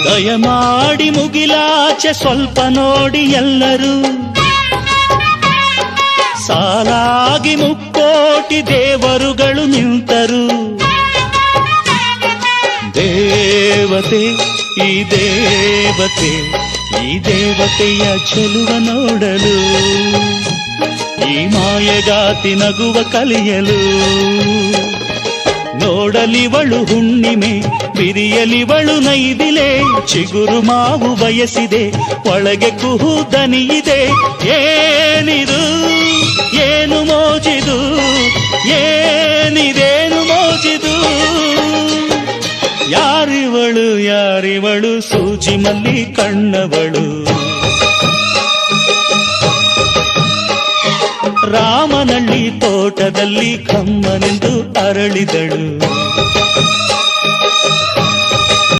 ದಯಮಾಡಿ ಮುಗಿಲಾಚೆ ಸ್ವಲ್ಪ ನೋಡಿ ಎಲ್ಲರೂ, ಸಾಲಾಗಿ ಮುಕ್ಕೋಟಿ ದೇವರುಗಳು ನಿಂತರು. ದೇವತೆ ಈ ದೇವತೆ, ಈ ದೇವತೆಯ ಚೆಲುವ ನೋಡಲು, ಈ ಮಾಯಗಾತಿ ನಗುವ ಕಲಿಯಲು. ನೋಡಲಿವಳು ಹುಣ್ಣಿಮೆ, ಬಿರಿಯಲಿವಳು ನೈದಿಲೆ, ಚಿಗುರು ಮಾವು ಬಯಸಿದೆ, ಒಳಗೆ ಕುಹು ದನಿಯಿದೆ. ಏನಿದು ಏನು ಮೋಜಿದು, ಏನಿದೇನು ಮೋಜಿದು. ಯಾರಿವಳು ಯಾರಿವಳು, ಸೂಜಿ ಮಲ್ಲಿ ಕಣ್ಣವಳು. ರಾಮನಳ್ಳಿ ತೋಟದಲ್ಲಿ ಕಮ್ಮನೆಂದು ಅರಳಿದಳು.